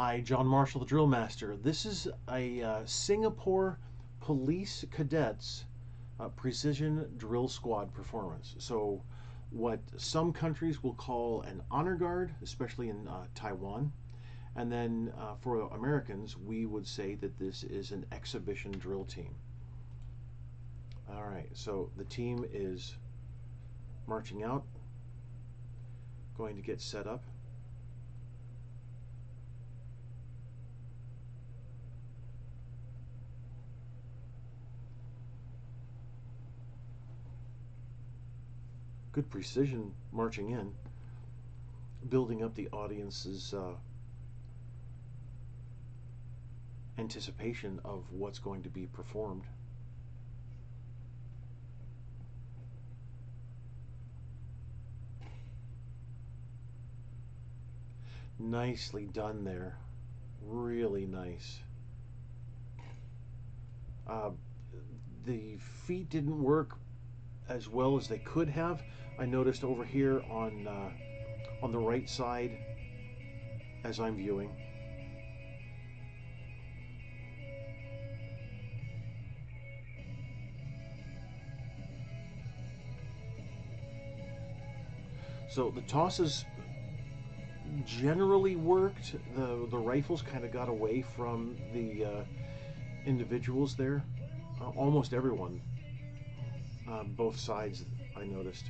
Hi, John Marshall, the DrillMaster. This is a Singapore Police Cadets Precision Drill Squad performance. So, what some countries will call an honor guard, especially in Taiwan, and then for Americans, we would say that this is an exhibition drill team. All right, so the team is marching out, going to get set up. Good precision marching in, building up the audience's anticipation of what's going to be performed. Nicely done there. Really nice. Uh, the feet didn't work as well as they could have. I noticed over here on the right side as I'm viewing. So the tosses generally worked. The rifles kind of got away from the individuals there. Almost everyone, both sides, I noticed.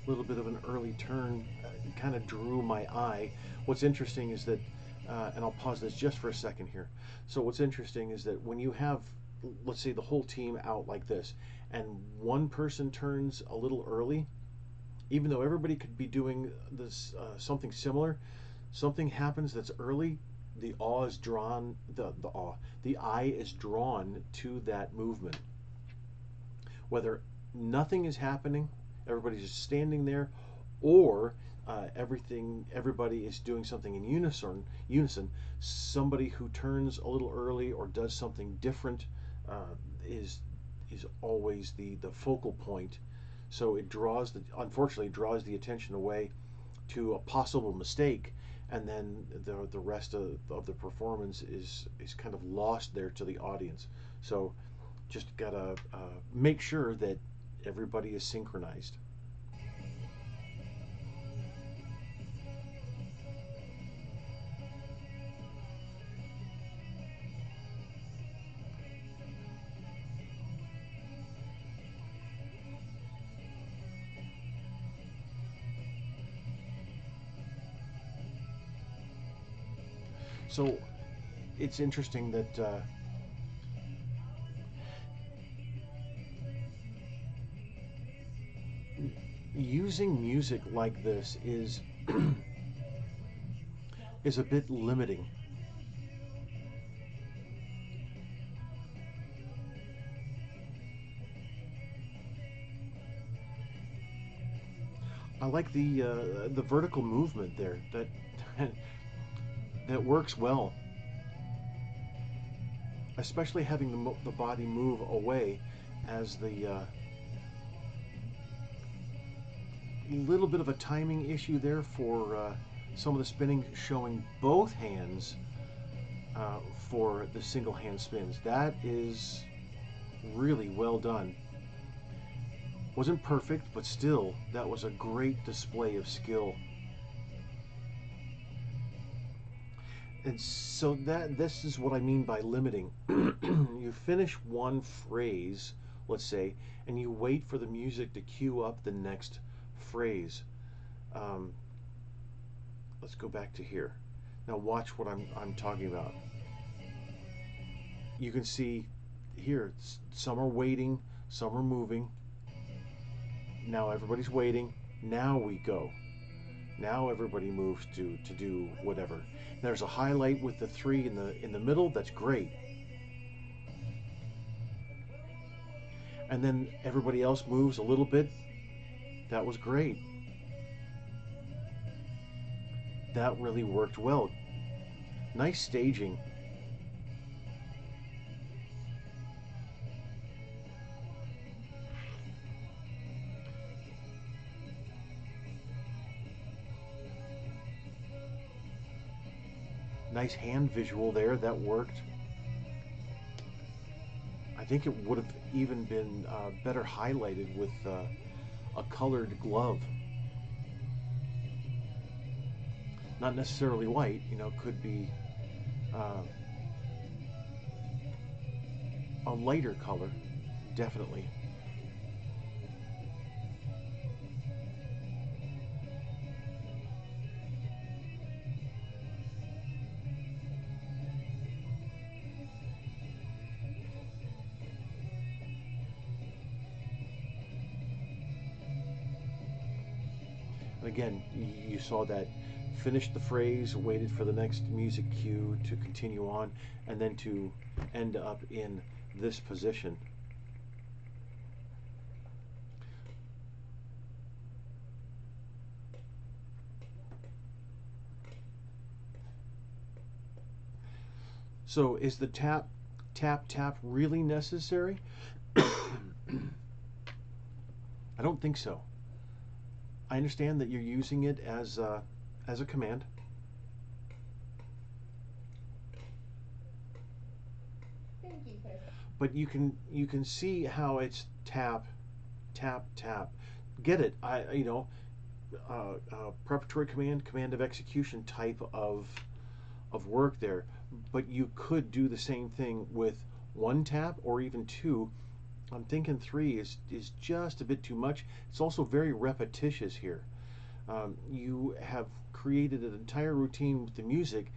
A little bit of an early turn kind of drew my eye. What's interesting is that, and I'll pause this just for a second here. So what's interesting is that when you have, let's say, the whole team out like this, and one person turns a little early, even though everybody could be doing this something similar, something happens that's early. The awe is drawn. The eye is drawn to that movement. Whether nothing is happening, everybody's just standing there, or everybody is doing something in unison. Somebody who turns a little early or does something different uh, is always the focal point. So it unfortunately draws the attention away to a possible mistake, and then the rest of the performance is kind of lost there to the audience. So just gotta make sure that everybody is synchronized. So it's interesting that using music like this is a bit limiting. I like the vertical movement there that that works well, especially having the body move away as the little bit of a timing issue there for some of the spinning, showing both hands for the single hand spins. That is really well done. Wasn't perfect, but still, that was a great display of skill. And so this is what I mean by limiting. You finish one phrase, let's say, and you wait for the music to cue up the next phrase. Um, let's go back to here. Now watch what I'm talking about. You can see here, some are waiting, some are moving. Now everybody's waiting. Now we go. Now everybody moves to do whatever. There's a highlight with the three in the middle. That's great. and then everybody else moves a little bit. That was great. That really worked well. Nice staging. Nice hand visual there. That worked. I think it would have even been better highlighted with a colored glove. Not necessarily white, could be uh, a lighter color, definitely. And again, you saw that finished the phrase, waited for the next music cue to continue on, and then to end up in this position. So is the tap, tap, tap really necessary? I don't think so. I understand that you're using it as a command. But you can see how it's tap, tap, tap. Get it? Preparatory command, command of execution type of work there. But you could do the same thing with one tap or even two. I'm thinking three is just a bit too much. It's also very repetitious here. You have created an entire routine with the music,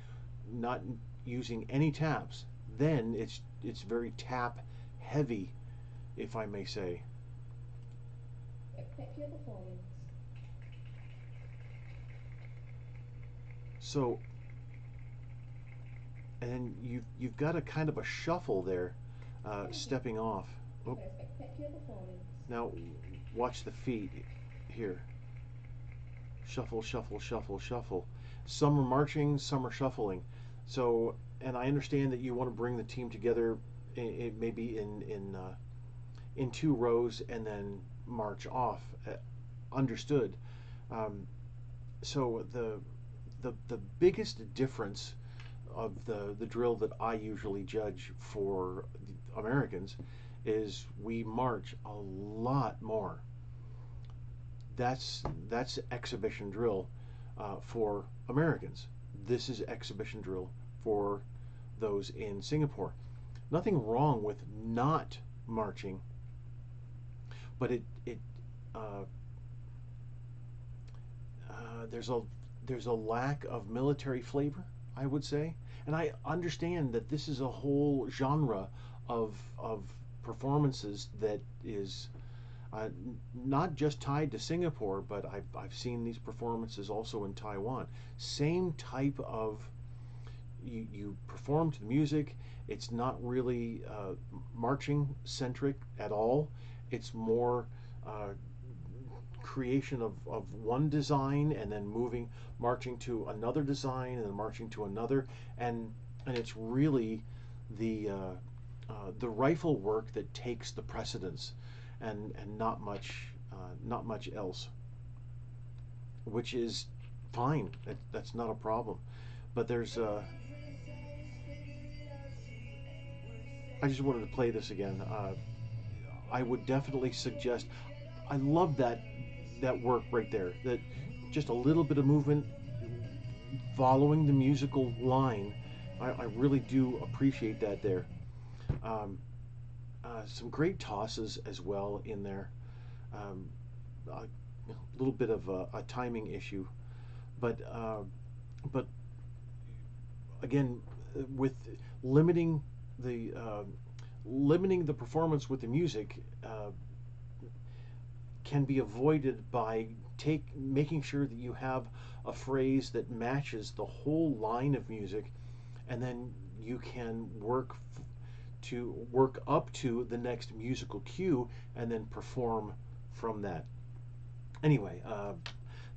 not using any taps. Then it's very tap heavy, if I may say. So, and you've got a kind of a shuffle there, stepping off. Oh, now watch the feet here. Shuffle, shuffle, shuffle, shuffle. Some are marching, some are shuffling. So, and I understand that you want to bring the team together, maybe in two rows and then march off. Understood. Um, so the biggest difference of the drill that I usually judge for the Americans is we march a lot more. That's exhibition drill for Americans. This is exhibition drill for those in Singapore. Nothing wrong with not marching, but it uh, there's a lack of military flavor, I would say, and I understand that this is a whole genre of performances that is not just tied to Singapore, but I've seen these performances also in Taiwan. Same type of you perform to the music. It's not really marching centric at all. It's more uh, creation of one design and then marching to another design and then marching to another, and it's really the rifle work that takes the precedence, and not much else, which is fine. That's not a problem. But there's I just wanted to play this again. I would definitely suggest. I love that work right there. That just a little bit of movement following the musical line. I really do appreciate that there. Um, some great tosses as well in there. Um, a little bit of a timing issue, but again, with limiting the limiting the performance with the music can be avoided by making sure that you have a phrase that matches the whole line of music, and then you can work to work up to the next musical cue and then perform from that. Anyway,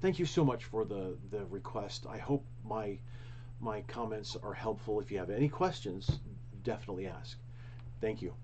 thank you so much for the request. I hope my comments are helpful. If you have any questions, definitely ask. Thank you.